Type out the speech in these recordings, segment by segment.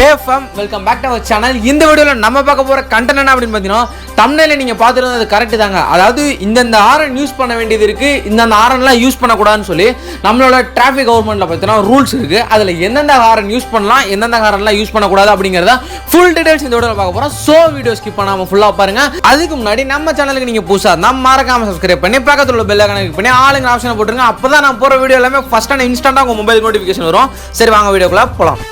Hey fam, welcome back to our channel. இந்த வீடியோல நம்ம பார்க்க போற கண்டென்ட் என்ன அப்படினு பாத்தீங்கன்னா thumbnail நீங்க பாத்துறது கரெக்ட் தாங்க. அதாவது இந்த ஹாரன் யூஸ் பண்ண வேண்டியது இருக்கு, இந்த ஹாரன்லாம் யூஸ் பண்ண கூடாதுன்னு சொல்லி நம்மளோட டிராஃபிக் கவர்மெண்ட்ல பாத்தீங்கன்னா ரூல்ஸ் இருக்கு. அதுல எந்தெந்த ஹாரன் யூஸ் பண்ணலாம், எந்தெந்த ஹாரன்லாம் யூஸ் பண்ண கூடாது அப்படிங்கறத full details இந்த வீடியோல பார்க்க போறோம். சோ வீடியோ ஸ்கிப் பண்ணாம ஃபுல்லா பாருங்க. அதுக்கு முன்னாடி நம்ம சேனலுக்கு நீங்க புதுசா இருந்தா மறக்காம subscribe பண்ணி பக்கத்துல உள்ள பெல் ஐகானை கிளிக் பண்ணி ஆளுங்க ஆப்ஷனை போட்டுருங்க. அப்பதான் நான் போற வீடியோ எல்லாமே ஃபர்ஸ்ட் அண்ட் இன்ஸ்டன்ட்டா உங்க மொபைல் நோட்டிஃபிகேஷன் வரும். சரி வாங்க வீடியோக்குள்ள போலாம்.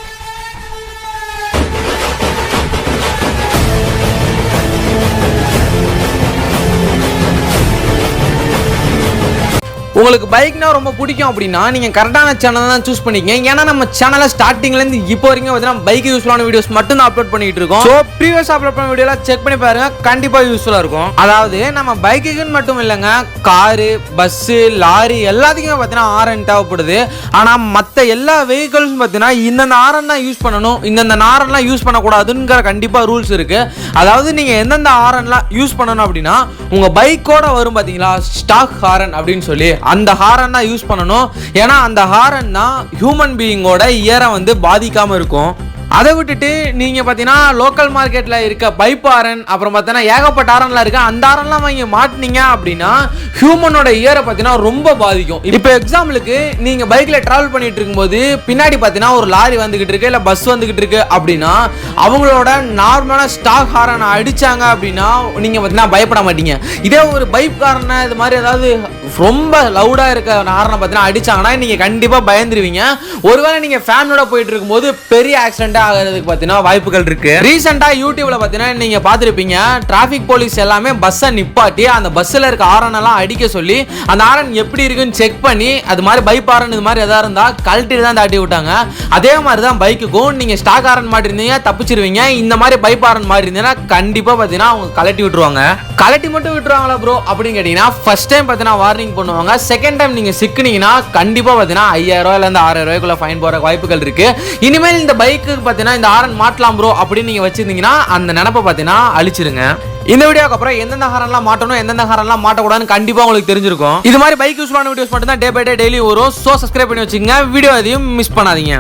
உங்களுக்கு பைக்னா ரொம்ப பிடிக்கும் அப்படின்னா நீங்க கரெக்டான சேனல் தான் சூஸ் பண்ணிக்கங்க. ஏன்னா நம்ம சேனல்ல ஸ்டார்டிங்ல இருந்து இப்போ வரைக்கும் பார்த்தீங்கன்னா பைக் யூஸ்ஃபுல்லான வீடியோஸ் மட்டும் தான் அப்லோட் பண்ணிட்டு இருக்கோம். ஸோ ப்ரீவியஸ் அப்லோட் பண்ண வீடியோலாம் செக் பண்ணி பாருங்க, கண்டிப்பா யூஸ்ஃபுல்லா இருக்கும். அதாவது நம்ம பைக்குக்குன்னு மட்டும் இல்லைங்க, காரு, பஸ், லாரி எல்லாத்துக்குமே பார்த்தீங்கன்னா ஹாரன் தேவைப்படுது. ஆனா மற்ற எல்லா வெஹிக்கிள்ஸும் பார்த்தீங்கன்னா இந்தந்த ஹாரன் தான் யூஸ் பண்ணணும், இந்தந்த ஹாரன்லாம் யூஸ் பண்ணக்கூடாதுங்கிற கண்டிப்பா ரூல்ஸ் இருக்கு. அதாவது நீங்க எந்தெந்த ஹாரன்லாம் யூஸ் பண்ணணும் அப்படின்னா உங்க பைக்கோட வரும் பார்த்தீங்களா ஸ்டாக் ஹாரன் அப்படின்னு சொல்லி அந்த ஹாரன் தான் யூஸ் பண்ணணும். ஏன்னா அந்த ஹாரன் தான் ஹியூமன் பீயிங்கோட இயரை வந்து பாதிக்காம இருக்கும். அதை விட்டுட்டு நீங்க பாத்தீங்கன்னா லோக்கல் மார்க்கெட்ல இருக்க பைப் ஹாரன் அப்புறம் பார்த்தீங்கன்னா ஏகப்பட்ட ஹாரன்லாம் இருக்கு, அந்த ஹாரன்லாம் வாங்கி மாட்டினீங்க அப்படின்னா ஹியூமனோட இயரை பார்த்தீங்கன்னா ரொம்ப பாதிக்கும். இப்போ எக்ஸாம்பிளுக்கு நீங்க பைக்ல டிராவல் பண்ணிட்டு இருக்கும்போது பின்னாடி பார்த்தீங்கன்னா ஒரு லாரி வந்துகிட்டு இருக்கு, இல்லை பஸ் வந்துகிட்டு இருக்கு அப்படின்னா அவங்களோட நார்மலான ஸ்டாக் ஹாரனை அடிச்சாங்க அப்படின்னா நீங்க பார்த்தீங்கன்னா பயப்பட மாட்டீங்க. இதே ஒரு பைப் ஹாரனை இது மாதிரி ஏதாவது ரொம்ப லவுடா இருக்க ஹாரனை பார்த்தீங்கன்னா அடிச்சாங்கன்னா நீங்க கண்டிப்பா பயந்துருவீங்க. ஒருவேளை நீங்க ஃபேமிலியோட போயிட்டு இருக்கும்போது பெரிய ஆக்சிடென்ட் ஆகிறதுக்கு பார்த்தீங்கன்னா வாய்ப்புகள் இருக்கு. ரீசெண்டா யூடியூப்ல பார்த்தீங்கன்னா நீங்க பார்த்திருப்பீங்க, டிராஃபிக் போலீஸ் எல்லாமே பஸ்ஸை நிப்பாட்டி அந்த பஸ்ல இருக்க ஹாரன் எல்லாம் அடிக்க சொல்லி அந்த ஹாரன் எப்படி இருக்குன்னு செக் பண்ணி அது மாதிரி பைப் ஹாரன் இது மாதிரி எதா இருந்தா கழட்டி தான் தாட்டி விட்டாங்க. அதே மாதிரி தான் பைக்குக்கும் நீங்க ஸ்டாக் ஹாரன் மாட்டிருந்தீங்க தப்பிச்சிருவீங்க, இந்த மாதிரி பைப் ஹாரன் மாட்டி இருந்தீங்கன்னா கண்டிப்பா பார்த்தீங்கன்னா அவங்க கழட்டி விட்டுருவாங்க. கழட்டி மட்டும் விட்டுருவாங்களா ப்ரோ அப்படின்னு கேட்டீங்கன்னா ஃபர்ஸ்ட் டைம் பார்த்தீங்கன்னா வார்னிங் பண்ணுவாங்க, செகண்ட் டைம் நீங்க சிக்கினீங்கன்னா கண்டிப்பா பார்த்தீங்கன்னா 5000 ரூபாயில இருந்து 6000 ரூபாய்க்குள்ள ஃபைன் போற வாய்ப்புகள் இருக்கு. இனிமேல் இந்த பைக்கு பார்த்தீங்கன்னா இந்த ஹாரன் மாட்டலாம் ப்ரோ அப்படின்னு நீங்க வச்சிருந்தீங்கன்னா அந்த நினைப்பை பார்த்தீங்கன்னா அழிச்சிருங்க. இந்த வீடியோக்கு அப்புறம் எந்தெந்த ஹாரன்லாம் மாட்டணும், எந்தெந்த ஹாரன்லாம் மாட்டக்கூடாதுன்னு கண்டிப்பா உங்களுக்கு தெரிஞ்சிருக்கும். இது மாதிரி பைக் யூஸ்ஃபுல்லான வீடியோஸ் மட்டும் தான் டே பை டே டெய்லி வரும். சோ சப்ஸ்கிரைப் பண்ணி வச்சுக்கோங்க, வீடியோ எதையும் மிஸ் பண்ணாதீங்க.